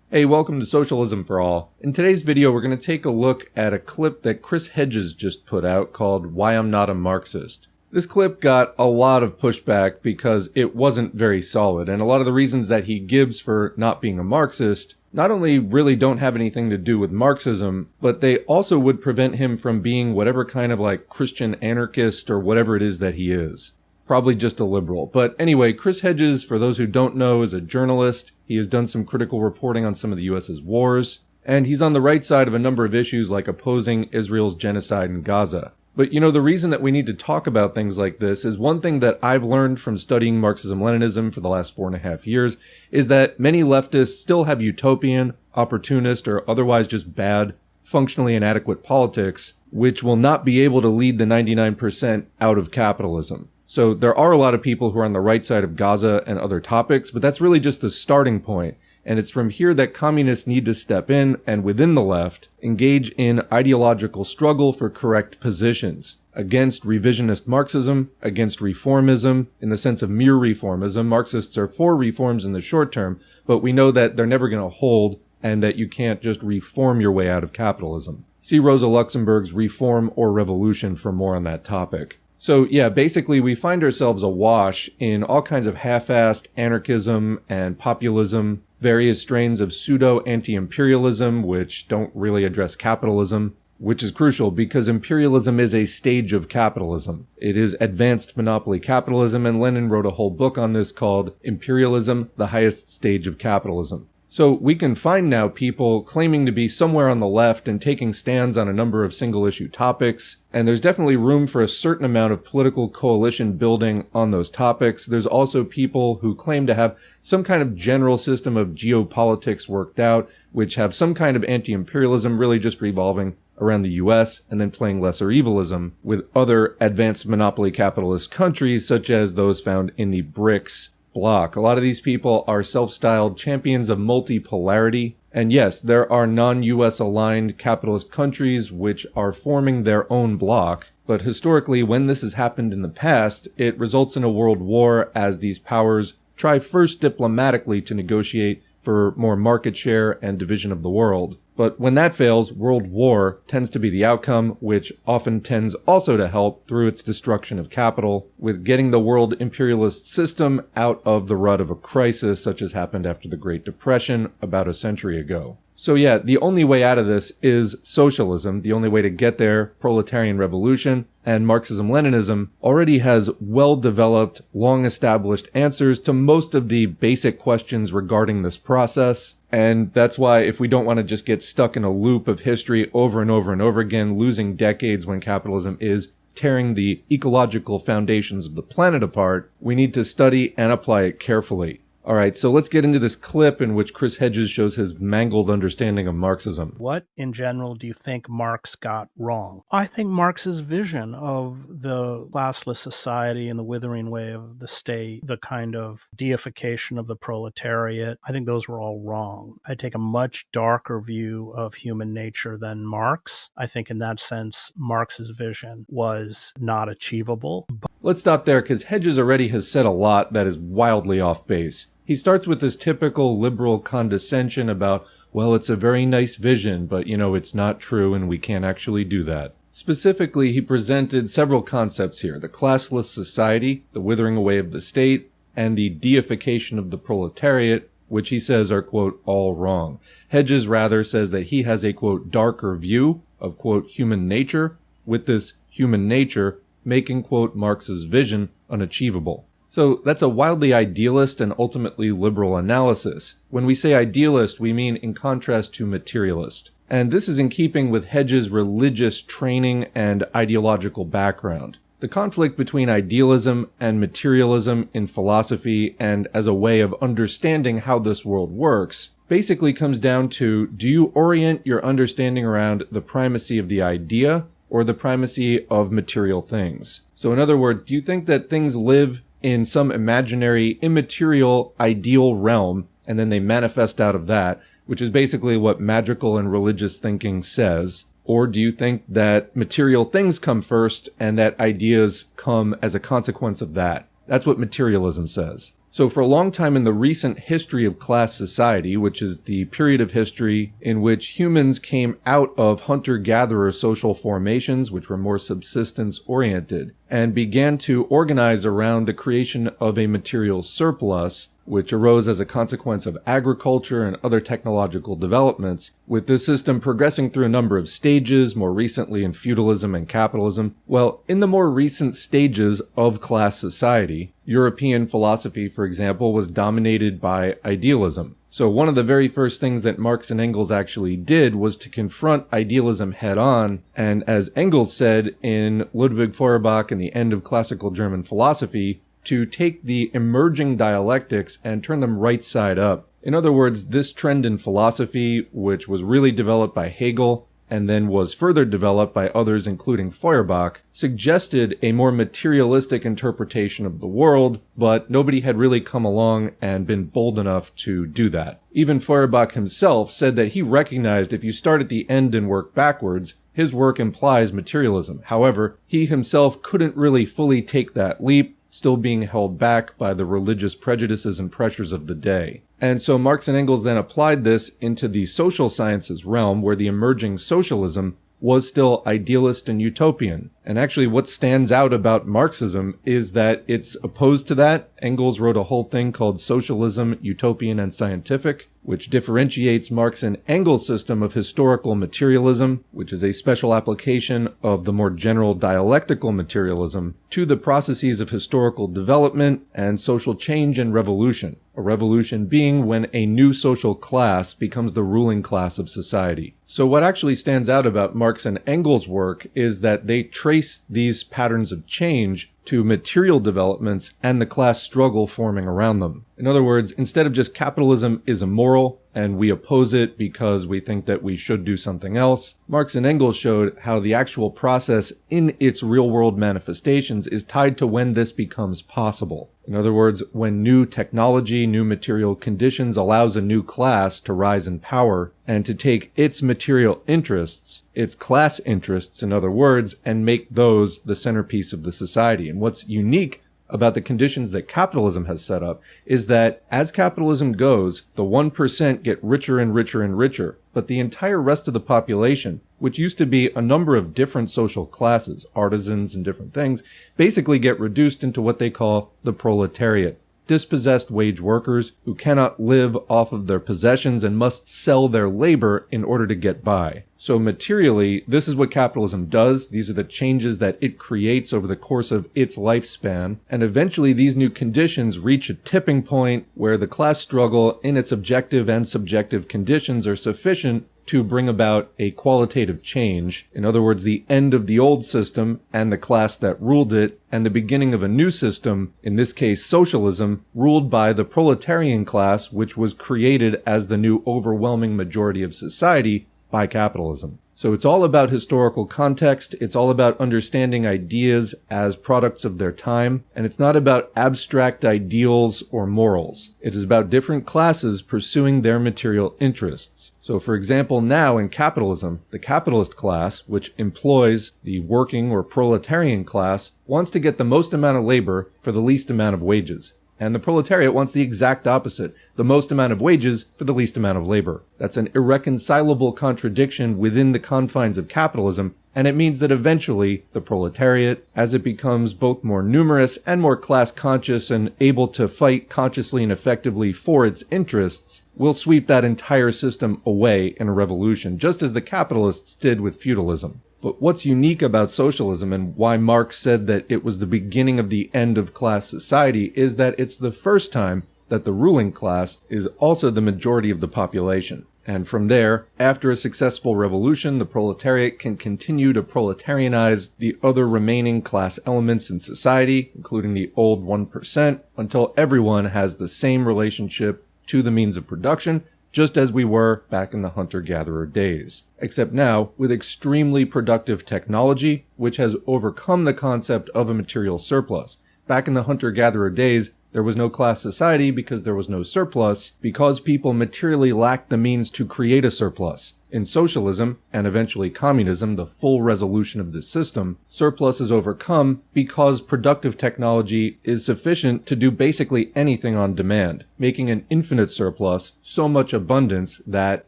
Hey, welcome to Socialism for All. In today's video, we're going to take a look at a clip that Chris Hedges just put out called Why I'm Not a Marxist. This clip got a lot of pushback because it wasn't very solid, and a lot of the reasons that he gives for not being a Marxist not only really don't have anything to do with Marxism, but they also would prevent him from being whatever kind of Christian anarchist or whatever it is that he is. Probably just a liberal. But anyway, Chris Hedges, for those who don't know, is a journalist. He has done some critical reporting on some of the US's wars, and he's on the right side of a number of issues like opposing Israel's genocide in Gaza. But the reason that we need to talk about things like this is one thing that I've learned from studying Marxism-Leninism for the last 4.5 years is that many leftists still have utopian, opportunist, or otherwise just bad, functionally inadequate politics, which will not be able to lead the 99% out of capitalism. So there are a lot of people who are on the right side of Gaza and other topics, but that's really just the starting point. And it's from here that communists need to step in and within the left, engage in ideological struggle for correct positions against revisionist Marxism, against reformism in the sense of mere reformism. Marxists are for reforms in the short term, but we know that they're never going to hold and that you can't just reform your way out of capitalism. See Rosa Luxemburg's Reform or Revolution for more on that topic. So yeah, basically we find ourselves awash in all kinds of half-assed anarchism and populism, various strains of pseudo-anti-imperialism, which don't really address capitalism, which is crucial because imperialism is a stage of capitalism. It is advanced monopoly capitalism, and Lenin wrote a whole book on this called Imperialism, the Highest Stage of Capitalism. So we can find now people claiming to be somewhere on the left and taking stands on a number of single-issue topics, and there's definitely room for a certain amount of political coalition building on those topics. There's also people who claim to have some kind of general system of geopolitics worked out, which have some kind of anti-imperialism really just revolving around the US, and then playing lesser evilism with other advanced monopoly capitalist countries, such as those found in the BRICS bloc. A lot of these people are self-styled champions of multipolarity. And yes, there are non-US aligned capitalist countries which are forming their own bloc. But historically, when this has happened in the past, it results in a world war as these powers try first diplomatically to negotiate for more market share and division of the world. But when that fails, world war tends to be the outcome, which often tends also to help through its destruction of capital, with getting the world imperialist system out of the rut of a crisis, such as happened after the Great Depression about a century ago. So yeah, the only way out of this is socialism. The only way to get there, proletarian revolution, and Marxism-Leninism already has well-developed, long-established answers to most of the basic questions regarding this process. And that's why if we don't want to just get stuck in a loop of history over and over and over again, losing decades when capitalism is tearing the ecological foundations of the planet apart, we need to study and apply it carefully. Alright, so let's get into this clip in which Chris Hedges shows his mangled understanding of Marxism. What, in general, do you think Marx got wrong? I think Marx's vision of the classless society and the withering away of the state, the kind of deification of the proletariat, I think those were all wrong. I take a much darker view of human nature than Marx. I think in that sense, Marx's vision was not achievable. Let's stop there because Hedges already has said a lot that is wildly off base. He starts with this typical liberal condescension about, well, it's a very nice vision, but it's not true and we can't actually do that. Specifically, he presented several concepts here: the classless society, the withering away of the state, and the deification of the proletariat, which he says are, quote, all wrong. Hedges rather says that he has a, quote, darker view of, quote, human nature, with this human nature making, quote, Marx's vision unachievable. So that's a wildly idealist and ultimately liberal analysis. When we say idealist, we mean in contrast to materialist. And this is in keeping with Hedges' religious training and ideological background. The conflict between idealism and materialism in philosophy and as a way of understanding how this world works basically comes down to, do you orient your understanding around the primacy of the idea or the primacy of material things? So in other words, do you think that things live in some imaginary, immaterial, ideal realm, and then they manifest out of that, which is basically what magical and religious thinking says? Or do you think that material things come first and that ideas come as a consequence of that? That's what materialism says. So for a long time in the recent history of class society, which is the period of history in which humans came out of hunter-gatherer social formations, which were more subsistence-oriented, and began to organize around the creation of a material surplus, which arose as a consequence of agriculture and other technological developments, with this system progressing through a number of stages, more recently in feudalism and capitalism. Well, in the more recent stages of class society, European philosophy, for example, was dominated by idealism. So one of the very first things that Marx and Engels actually did was to confront idealism head-on, and as Engels said in Ludwig Feuerbach and the End of Classical German Philosophy, to take the emerging dialectics and turn them right side up. In other words, this trend in philosophy, which was really developed by Hegel and then was further developed by others including Feuerbach, suggested a more materialistic interpretation of the world, but nobody had really come along and been bold enough to do that. Even Feuerbach himself said that he recognized if you start at the end and work backwards, his work implies materialism. However, he himself couldn't really fully take that leap, still being held back by the religious prejudices and pressures of the day. And so Marx and Engels then applied this into the social sciences realm, where the emerging socialism was still idealist and utopian. And actually what stands out about Marxism is that it's opposed to that. Engels wrote a whole thing called Socialism, Utopian and Scientific, which differentiates Marx and Engels' system of historical materialism, which is a special application of the more general dialectical materialism, to the processes of historical development and social change and revolution. A revolution being when a new social class becomes the ruling class of society. So what actually stands out about Marx and Engels' work is that they trace these patterns of change to material developments and the class struggle forming around them. In other words, instead of just capitalism is immoral and we oppose it because we think that we should do something else, Marx and Engels showed how the actual process in its real-world manifestations is tied to when this becomes possible. In other words, when new technology, new material conditions allows a new class to rise in power and to take its material interests, its class interests, in other words, and make those the centerpiece of the society. And what's unique about the conditions that capitalism has set up is that as capitalism goes, the 1% get richer and richer and richer, but the entire rest of the population, which used to be a number of different social classes, artisans and different things, basically get reduced into what they call the proletariat. Dispossessed wage workers who cannot live off of their possessions and must sell their labor in order to get by. So materially, this is what capitalism does. These are the changes that it creates over the course of its lifespan. And eventually these new conditions reach a tipping point where the class struggle in its objective and subjective conditions are sufficient to bring about a qualitative change. In other words, the end of the old system and the class that ruled it, and the beginning of a new system, in this case socialism, ruled by the proletarian class, which was created as the new overwhelming majority of society by capitalism. So it's all about historical context, it's all about understanding ideas as products of their time, and it's not about abstract ideals or morals. It is about different classes pursuing their material interests. So for example, now in capitalism, the capitalist class, which employs the working or proletarian class, wants to get the most amount of labor for the least amount of wages. And the proletariat wants the exact opposite, the most amount of wages for the least amount of labor. That's an irreconcilable contradiction within the confines of capitalism, and it means that eventually the proletariat, as it becomes both more numerous and more class conscious and able to fight consciously and effectively for its interests, will sweep that entire system away in a revolution, just as the capitalists did with feudalism. But what's unique about socialism and why Marx said that it was the beginning of the end of class society is that it's the first time that the ruling class is also the majority of the population. And from there, after a successful revolution, the proletariat can continue to proletarianize the other remaining class elements in society, including the old 1%, until everyone has the same relationship to the means of production, just as we were back in the hunter-gatherer days. Except now with extremely productive technology, which has overcome the concept of a material surplus. Back in the hunter-gatherer days, There was no class society because there was no surplus, because people materially lacked the means to create a surplus. In socialism, and eventually communism, the full resolution of this system, surplus is overcome because productive technology is sufficient to do basically anything on demand, making an infinite surplus, so much abundance that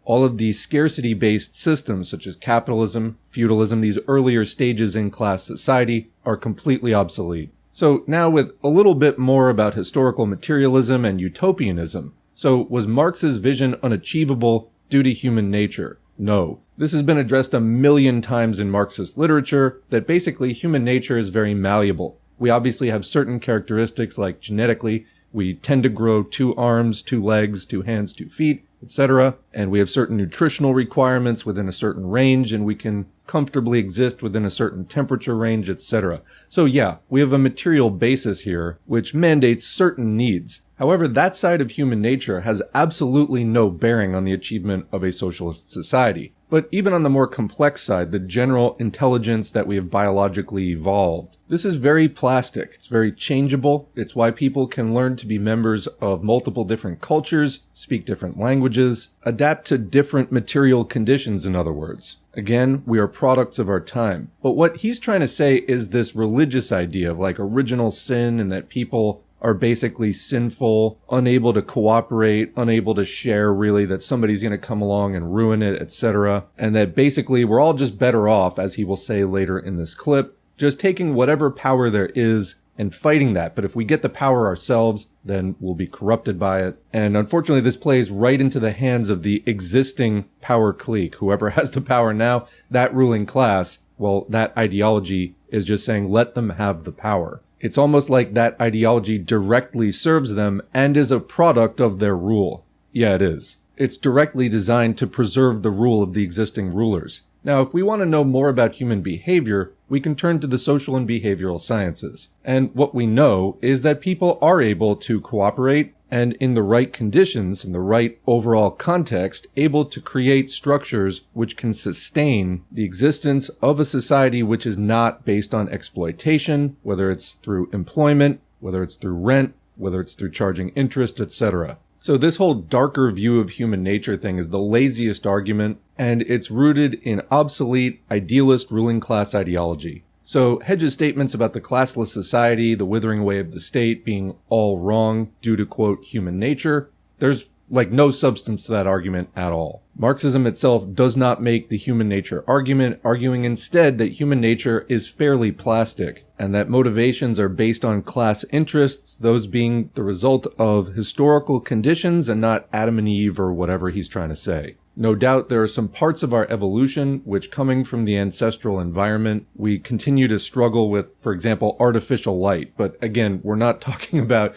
all of these scarcity-based systems such as capitalism, feudalism, these earlier stages in class society, are completely obsolete. So now with a little bit more about historical materialism and utopianism. So was Marx's vision unachievable due to human nature? No. This has been addressed a million times in Marxist literature, that basically human nature is very malleable. We obviously have certain characteristics like genetically, we tend to grow 2 arms, 2 legs, 2 hands, 2 feet, etc. And we have certain nutritional requirements within a certain range, and we can comfortably exist within a certain temperature range, etc. So yeah, we have a material basis here, which mandates certain needs. However, that side of human nature has absolutely no bearing on the achievement of a socialist society. But even on the more complex side, the general intelligence that we have biologically evolved, this is very plastic. It's very changeable. It's why people can learn to be members of multiple different cultures, speak different languages, adapt to different material conditions, in other words. Again, we are products of our time. But what he's trying to say is this religious idea of like original sin, and that people are basically sinful, unable to cooperate, unable to share really, that somebody's going to come along and ruin it, etc. And that basically we're all just better off, as he will say later in this clip, just taking whatever power there is and fighting that. But if we get the power ourselves, then we'll be corrupted by it. And unfortunately, this plays right into the hands of the existing power clique. Whoever has the power now, that ruling class, well, that ideology is just saying, let them have the power. It's almost like that ideology directly serves them and is a product of their rule. Yeah, it is. It's directly designed to preserve the rule of the existing rulers. Now, if we want to know more about human behavior, we can turn to the social and behavioral sciences. And what we know is that people are able to cooperate and in the right conditions, in the right overall context, able to create structures which can sustain the existence of a society which is not based on exploitation, whether it's through employment, whether it's through rent, whether it's through charging interest, etc. So this whole darker view of human nature thing is the laziest argument, and it's rooted in obsolete, idealist ruling class ideology. So Hedges' statements about the classless society, the withering away of the state being all wrong due to, quote, human nature, there's like no substance to that argument at all. Marxism itself does not make the human nature argument, arguing instead that human nature is fairly plastic and that motivations are based on class interests, those being the result of historical conditions and not Adam and Eve or whatever he's trying to say. No doubt there are some parts of our evolution which, coming from the ancestral environment, we continue to struggle with, for example, artificial light. But again, we're not talking about,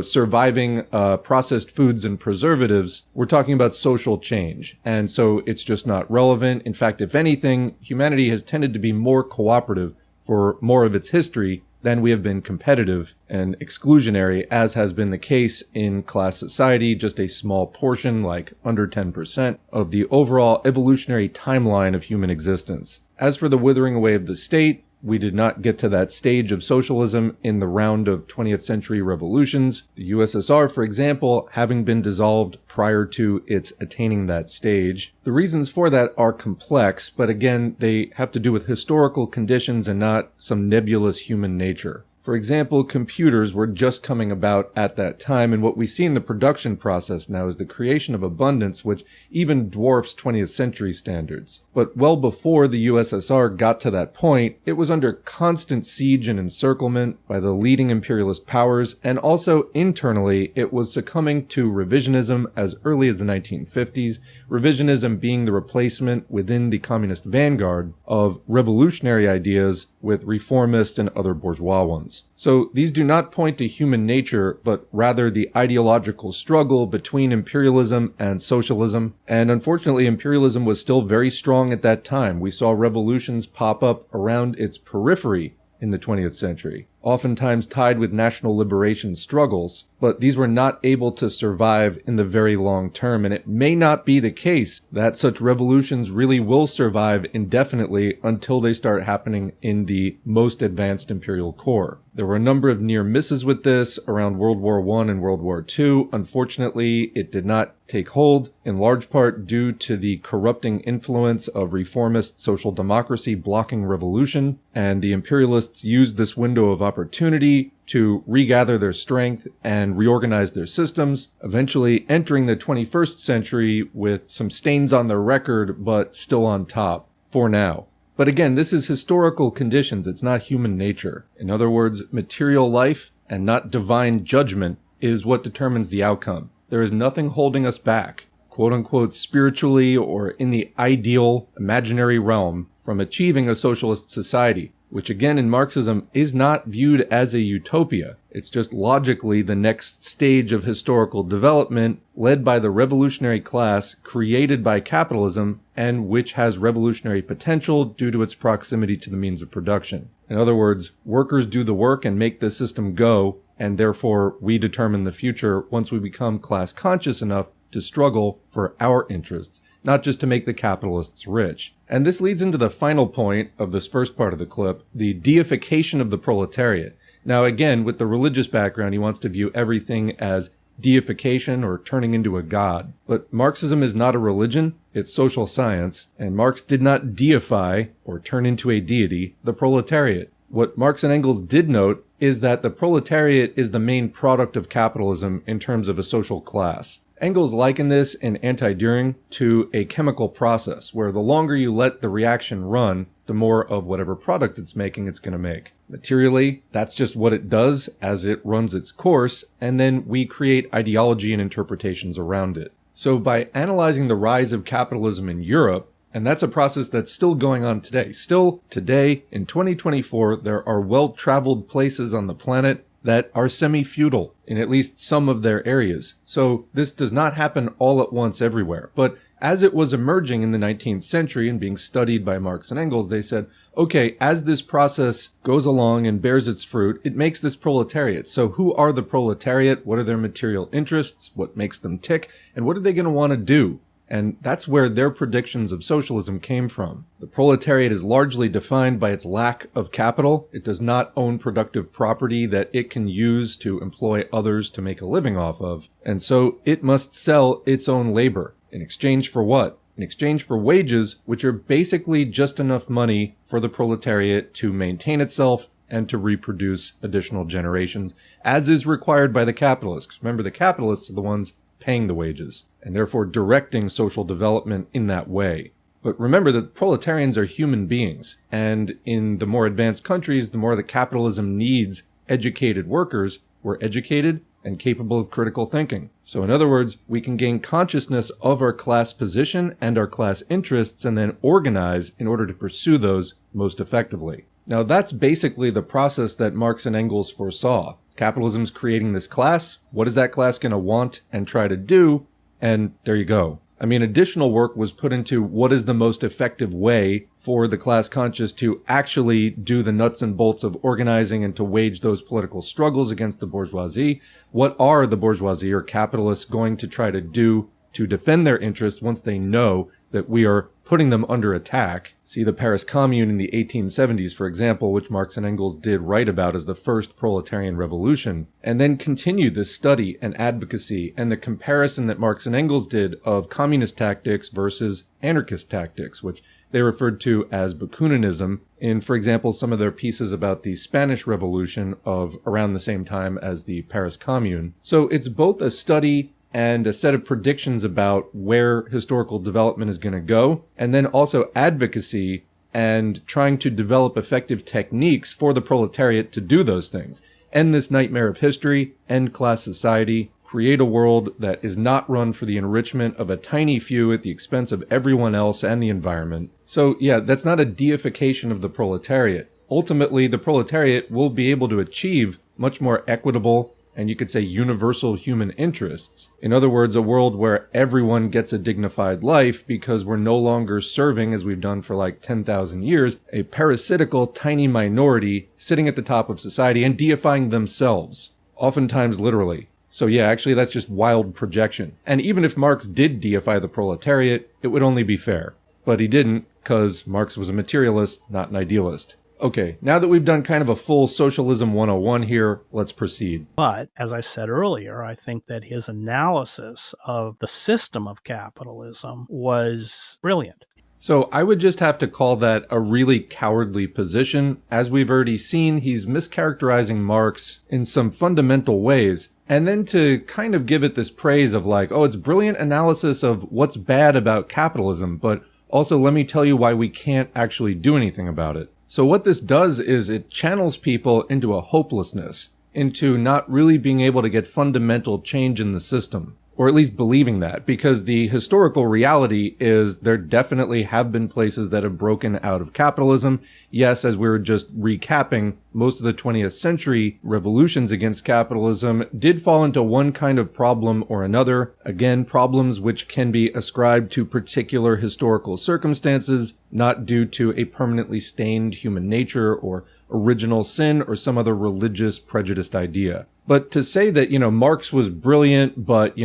surviving processed foods and preservatives. We're talking about social change. And so it's just not relevant. In fact, if anything, humanity has tended to be more cooperative for more of its history than we have been competitive and exclusionary, as has been the case in class society, just a small portion, like under 10%, of the overall evolutionary timeline of human existence. As for the withering away of the state, we did not get to that stage of socialism in the round of 20th century revolutions, the USSR, for example, having been dissolved prior to its attaining that stage. The reasons for that are complex, but again, they have to do with historical conditions and not some nebulous human nature. For example, computers were just coming about at that time, and what we see in the production process now is the creation of abundance which even dwarfs 20th century standards. But well before the USSR got to that point, it was under constant siege and encirclement by the leading imperialist powers, and also internally it was succumbing to revisionism as early as the 1950s, revisionism being the replacement within the communist vanguard of revolutionary ideas with reformist and other bourgeois ones. So these do not point to human nature, but rather the ideological struggle between imperialism and socialism. And unfortunately, imperialism was still very strong at that time. We saw revolutions pop up around its periphery in the 20th century, oftentimes tied with national liberation struggles, but these were not able to survive in the very long term, and it may not be the case that such revolutions really will survive indefinitely until they start happening in the most advanced imperial core. There were a number of near misses with this around World War I and World War II. Unfortunately, it did not take hold, in large part due to the corrupting influence of reformist social democracy blocking revolution, and the imperialists used this window of opportunity to regather their strength and reorganize their systems, eventually entering the 21st century with some stains on their record, but still on top, for now. But again, this is historical conditions, it's not human nature. In other words, material life and not divine judgment is what determines the outcome. There is nothing holding us back, quote unquote, spiritually or in the ideal, imaginary realm from achieving a socialist society, which again in Marxism is not viewed as a utopia. It's just logically the next stage of historical development led by the revolutionary class created by capitalism and which has revolutionary potential due to its proximity to the means of production. In other words, workers do the work and make the system go, and therefore we determine the future once we become class conscious enough to struggle for our interests, not just to make the capitalists rich. And this leads into the final point of this first part of the clip, the deification of the proletariat. Now again, with the religious background, he wants to view everything as deification or turning into a god. But Marxism is not a religion, it's social science, and Marx did not deify or turn into a deity the proletariat. What Marx and Engels did note is that the proletariat is the main product of capitalism in terms of a social class. Engels likened this in Anti-Düring to a chemical process, where the longer you let the reaction run, the more of whatever product it's making it's going to make. Materially, that's just what it does as it runs its course, and then we create ideology and interpretations around it. So by analyzing the rise of capitalism in Europe, and that's a process that's still going on today. Still today, in 2024, there are well-traveled places on the planet that are semi-feudal in at least some of their areas. So this does not happen all at once everywhere. But as it was emerging in the 19th century and being studied by Marx and Engels, they said, okay, as this process goes along and bears its fruit, it makes this proletariat. So who are the proletariat? What are their material interests? What makes them tick? And what are they going to want to do? And that's where their predictions of socialism came from. The proletariat is largely defined by its lack of capital. It does not own productive property that it can use to employ others to make a living off of. And so it must sell its own labor. In exchange for what? In exchange for wages, which are basically just enough money for the proletariat to maintain itself and to reproduce additional generations, as is required by the capitalists. Remember, the capitalists are the ones paying the wages, and therefore directing social development in that way. But remember that proletarians are human beings, and in the more advanced countries, the more that capitalism needs educated workers who are educated and capable of critical thinking. So in other words, we can gain consciousness of our class position and our class interests and then organize in order to pursue those most effectively. Now that's basically the process that Marx and Engels foresaw. Capitalism's creating this class. What is that class going to want and try to do? And there you go. I mean, additional work was put into what is the most effective way for the class conscious to actually do the nuts and bolts of organizing and to wage those political struggles against the bourgeoisie. What are the bourgeoisie or capitalists going to try to do to defend their interests once they know that we are putting them under attack? See the Paris Commune in the 1870s, for example, which Marx and Engels did write about as the first proletarian revolution, and then continue this study and advocacy and the comparison that Marx and Engels did of communist tactics versus anarchist tactics, which they referred to as Bakuниnism in, for example, some of their pieces about the Spanish Revolution of around the same time as the Paris Commune. So it's both a study and a set of predictions about where historical development is going to go, and then also advocacy and trying to develop effective techniques for the proletariat to do those things. End this nightmare of history, end class society, create a world that is not run for the enrichment of a tiny few at the expense of everyone else and the environment. So yeah, that's not a deification of the proletariat. Ultimately, the proletariat will be able to achieve much more equitable and you could say universal human interests. In other words, a world where everyone gets a dignified life because we're no longer serving, as we've done for like 10,000 years, a parasitical tiny minority sitting at the top of society and deifying themselves, oftentimes literally. So yeah, actually that's just wild projection. And even if Marx did deify the proletariat, it would only be fair. But he didn't, because Marx was a materialist, not an idealist. Okay, now that we've done kind of a full Socialism 101 here, let's proceed. But, as I said earlier, I think that his analysis of the system of capitalism was brilliant. So I would just have to call that a really cowardly position. As we've already seen, he's mischaracterizing Marx in some fundamental ways. And then to kind of give it this praise of like, oh, it's brilliant analysis of what's bad about capitalism, but also let me tell you why we can't actually do anything about it. So what this does is it channels people into a hopelessness, into not really being able to get fundamental change in the system, or at least believing that, because the historical reality is there definitely have been places that have broken out of capitalism. Yes, as we were just recapping, most of the 20th century revolutions against capitalism did fall into one kind of problem or another. Again, problems which can be ascribed to particular historical circumstances, not due to a permanently stained human nature or original sin or some other religious prejudiced idea. But to say that, Marx was brilliant, but,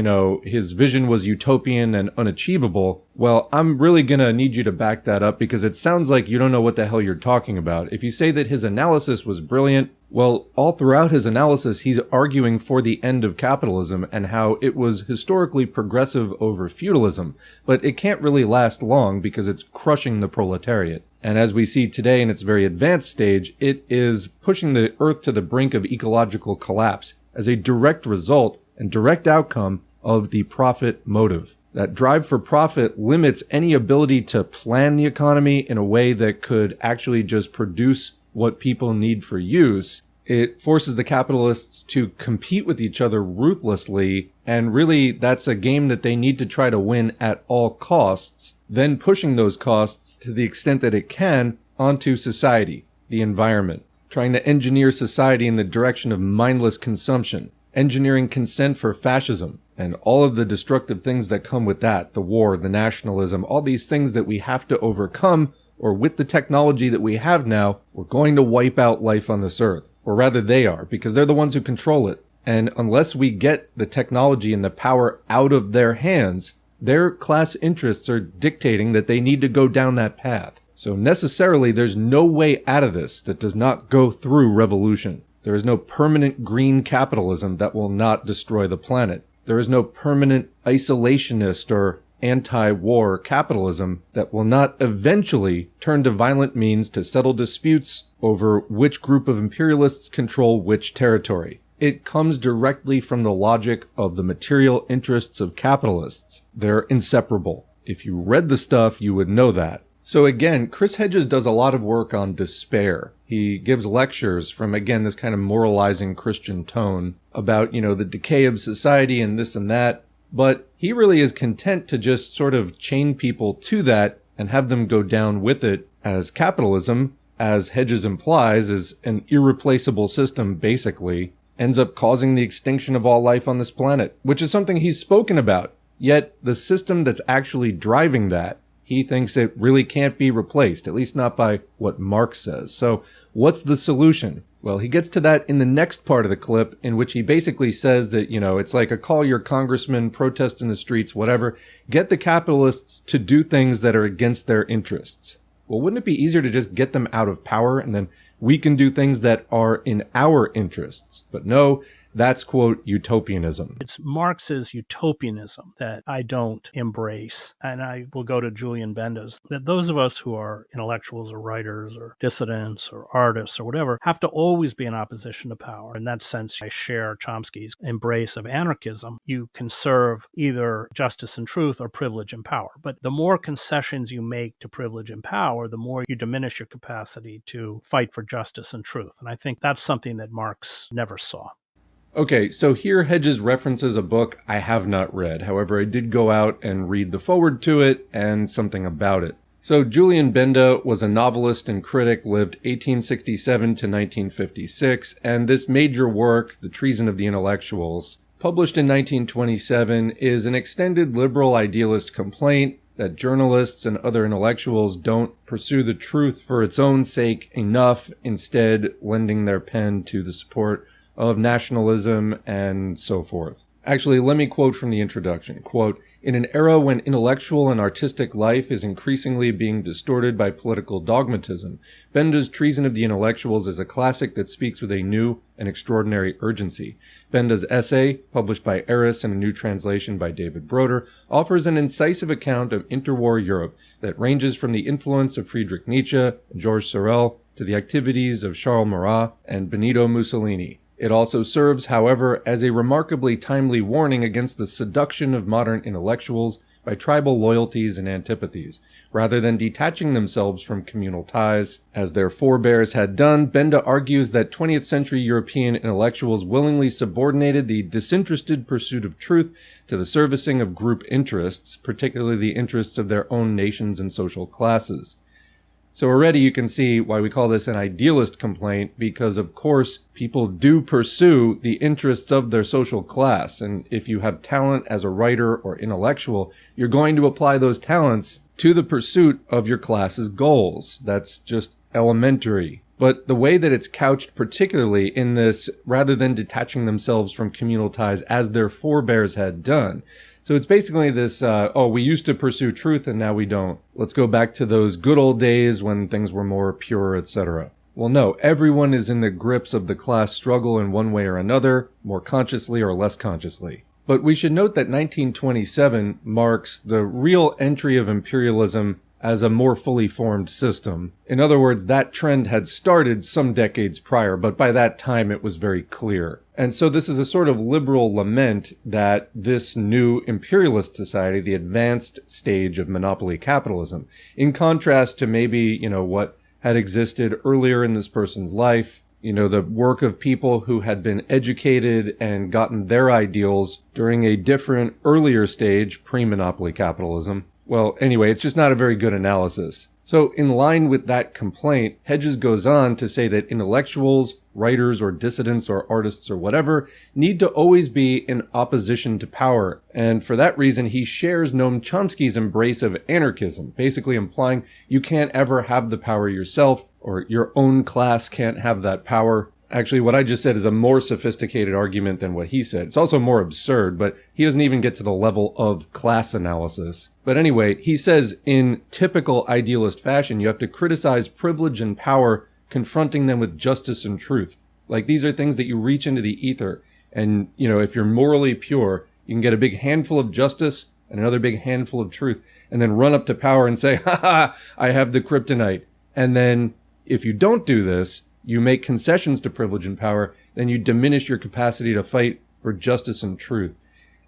his vision was utopian and unachievable, well, I'm really gonna need you to back that up because it sounds like you don't know what the hell you're talking about. If you say that his analysis was brilliant, well, all throughout his analysis, he's arguing for the end of capitalism and how it was historically progressive over feudalism, but it can't really last long because it's crushing the proletariat. And as we see today in its very advanced stage, it is pushing the earth to the brink of ecological collapse as a direct result and direct outcome of the profit motive. That drive for profit limits any ability to plan the economy in a way that could actually just produce what people need for use. It forces the capitalists to compete with each other ruthlessly, and really that's a game that they need to try to win at all costs, then pushing those costs to the extent that it can onto society, the environment, trying to engineer society in the direction of mindless consumption, engineering consent for fascism, and all of the destructive things that come with that, the war, the nationalism, all these things that we have to overcome, or with the technology that we have now, we're going to wipe out life on this earth. Or rather they are, because they're the ones who control it. And unless we get the technology and the power out of their hands, their class interests are dictating that they need to go down that path. So necessarily there's no way out of this that does not go through revolution. There is no permanent green capitalism that will not destroy the planet. There is no permanent isolationist or anti-war capitalism that will not eventually turn to violent means to settle disputes over which group of imperialists control which territory. It comes directly from the logic of the material interests of capitalists. They're inseparable. If you read the stuff, you would know that. So again, Chris Hedges does a lot of work on despair. He gives lectures from, again, this kind of moralizing Christian tone about, the decay of society and this and that. But he really is content to just sort of chain people to that and have them go down with it, as capitalism, as Hedges implies, is an irreplaceable system basically, ends up causing the extinction of all life on this planet, which is something he's spoken about. Yet the system that's actually driving that, he thinks it really can't be replaced, at least not by what Marx says. So what's the solution? Well, he gets to that in the next part of the clip, in which he basically says that, it's like a call your congressman, protest in the streets, whatever. Get the capitalists to do things that are against their interests. Well, wouldn't it be easier to just get them out of power and then we can do things that are in our interests? But no, that's, quote, utopianism. It's Marx's utopianism that I don't embrace. And I will go to Julian Benda's, that those of us who are intellectuals or writers or dissidents or artists or whatever have to always be in opposition to power. In that sense, I share Chomsky's embrace of anarchism. You can serve either justice and truth or privilege and power. But the more concessions you make to privilege and power, the more you diminish your capacity to fight for justice and truth. And I think that's something that Marx never saw. Okay, so here Hedges references a book I have not read. However, I did go out and read the foreword to it and something about it. So Julian Benda was a novelist and critic, lived 1867 to 1956, and this major work, The Treason of the Intellectuals, published in 1927, is an extended liberal idealist complaint that journalists and other intellectuals don't pursue the truth for its own sake enough, instead lending their pen to the support of nationalism and so forth. Actually, let me quote from the introduction. Quote, "In an era when intellectual and artistic life is increasingly being distorted by political dogmatism, Benda's Treason of the Intellectuals is a classic that speaks with a new and extraordinary urgency. Benda's essay, published by Eris in a new translation by David Broder, offers an incisive account of interwar Europe that ranges from the influence of Friedrich Nietzsche and Georges Sorel to the activities of Charles Maurras and Benito Mussolini. It also serves, however, as a remarkably timely warning against the seduction of modern intellectuals by tribal loyalties and antipathies. Rather than detaching themselves from communal ties, as their forebears had done, Benda argues that 20th century European intellectuals willingly subordinated the disinterested pursuit of truth to the servicing of group interests, particularly the interests of their own nations and social classes." So already you can see why we call this an idealist complaint, because of course people do pursue the interests of their social class. And if you have talent as a writer or intellectual, you're going to apply those talents to the pursuit of your class's goals. That's just elementary. But the way that it's couched, particularly in this, rather than detaching themselves from communal ties as their forebears had done. So it's basically this, we used to pursue truth and now we don't. Let's go back to those good old days when things were more pure, etc. Well, no, everyone is in the grips of the class struggle in one way or another, more consciously or less consciously. But we should note that 1927 marks the real entry of imperialism as a more fully formed system. In other words, that trend had started some decades prior, but by that time it was very clear. And so this is a sort of liberal lament that this new imperialist society, the advanced stage of monopoly capitalism, in contrast to maybe, what had existed earlier in this person's life, the work of people who had been educated and gotten their ideals during a different, earlier stage, pre-monopoly capitalism. Well, anyway, it's just not a very good analysis. So in line with that complaint, Hedges goes on to say that intellectuals, writers or dissidents or artists or whatever need to always be in opposition to power. And for that reason, he shares Noam Chomsky's embrace of anarchism, basically implying you can't ever have the power yourself, or your own class can't have that power. Actually, what I just said is a more sophisticated argument than what he said. It's also more absurd, but he doesn't even get to the level of class analysis. But anyway, he says in typical idealist fashion, you have to criticize privilege and power, confronting them with justice and truth. Like, these are things that you reach into the ether. And, if you're morally pure, you can get a big handful of justice and another big handful of truth, and then run up to power and say, I have the kryptonite. And then if you don't do this, you make concessions to privilege and power, then you diminish your capacity to fight for justice and truth.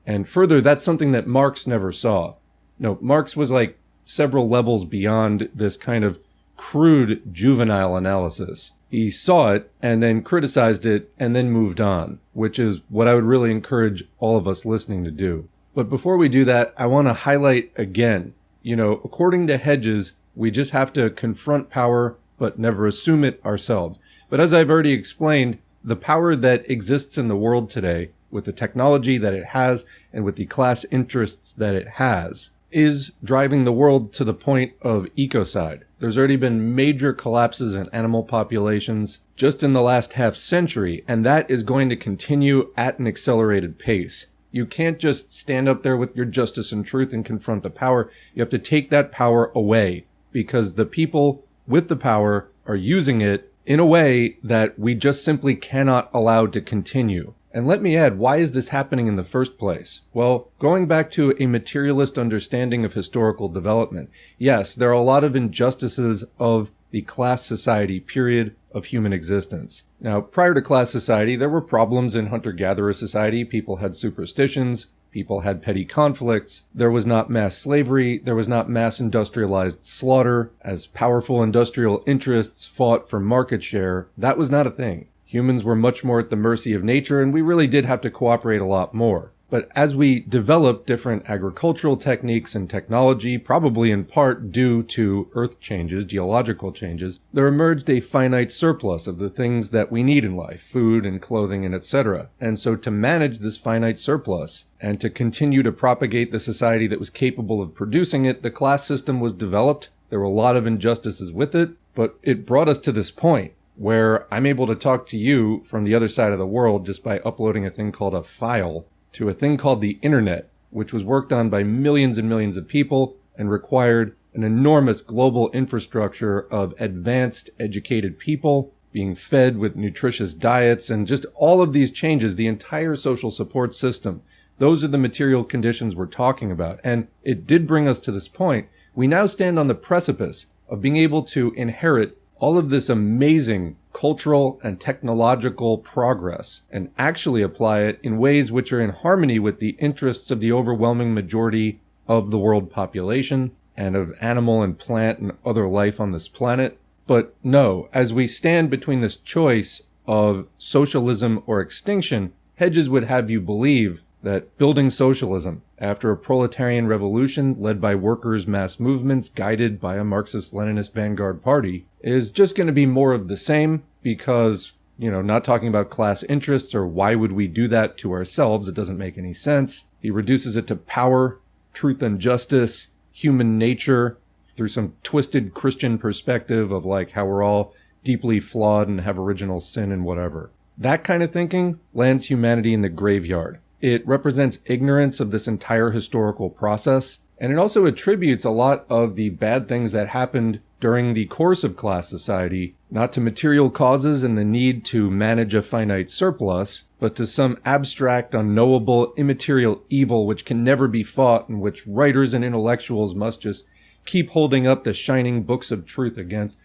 And further, that's something that Marx never saw. No, Marx was like several levels beyond this kind of crude juvenile analysis. He saw it and then criticized it and then moved on, which is what I would really encourage all of us listening to do. But before we do that, I want to highlight again, according to Hedges, we just have to confront power but never assume it ourselves. But as I've already explained, the power that exists in the world today, with the technology that it has and with the class interests that it has, is driving the world to the point of ecocide. There's already been major collapses in animal populations just in the last half century, and that is going to continue at an accelerated pace. You can't just stand up there with your justice and truth and confront the power. You have to take that power away, because the people with the power are using it in a way that we just simply cannot allow to continue. And let me add, why is this happening in the first place? Well, going back to a materialist understanding of historical development, yes, there are a lot of injustices of the class society period of human existence. Now, prior to class society, there were problems in hunter-gatherer society. People had superstitions. People had petty conflicts. There was not mass slavery. There was not mass industrialized slaughter. As powerful industrial interests fought for market share, that was not a thing. Humans were much more at the mercy of nature, and we really did have to cooperate a lot more. But as we developed different agricultural techniques and technology, probably in part due to earth changes, geological changes, there emerged a finite surplus of the things that we need in life, food and clothing and etc. And so to manage this finite surplus and to continue to propagate the society that was capable of producing it, the class system was developed. There were a lot of injustices with it, but it brought us to this point where I'm able to talk to you from the other side of the world just by uploading a thing called a file. to a thing called the internet, which was worked on by millions and millions of people and required an enormous global infrastructure of advanced, educated people being fed with nutritious diets, and just all of these changes, the entire social support system. Those are the material conditions we're talking about. And it did bring us to this point. We now stand on the precipice of being able to inherit all of this amazing cultural and technological progress and actually apply it in ways which are in harmony with the interests of the overwhelming majority of the world population and of animal and plant and other life on this planet. But no, as we stand between this choice of socialism or extinction, Hedges would have you believe that building socialism after a proletarian revolution led by workers' mass movements guided by a Marxist-Leninist vanguard party is just going to be more of the same because, not talking about class interests or why would we do that to ourselves, it doesn't make any sense. He reduces it to power, truth and justice, human nature, through some twisted Christian perspective of how we're all deeply flawed and have original sin and whatever. That kind of thinking lands humanity in the graveyard. It represents ignorance of this entire historical process, and it also attributes a lot of the bad things that happened during the course of class society, not to material causes and the need to manage a finite surplus, but to some abstract, unknowable, immaterial evil which can never be fought and which writers and intellectuals must just keep holding up the shining books of truth against.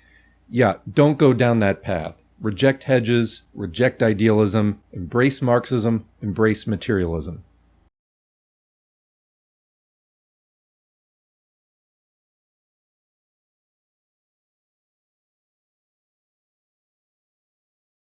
Yeah, don't go down that path. Reject Hedges, reject idealism, embrace Marxism, embrace materialism.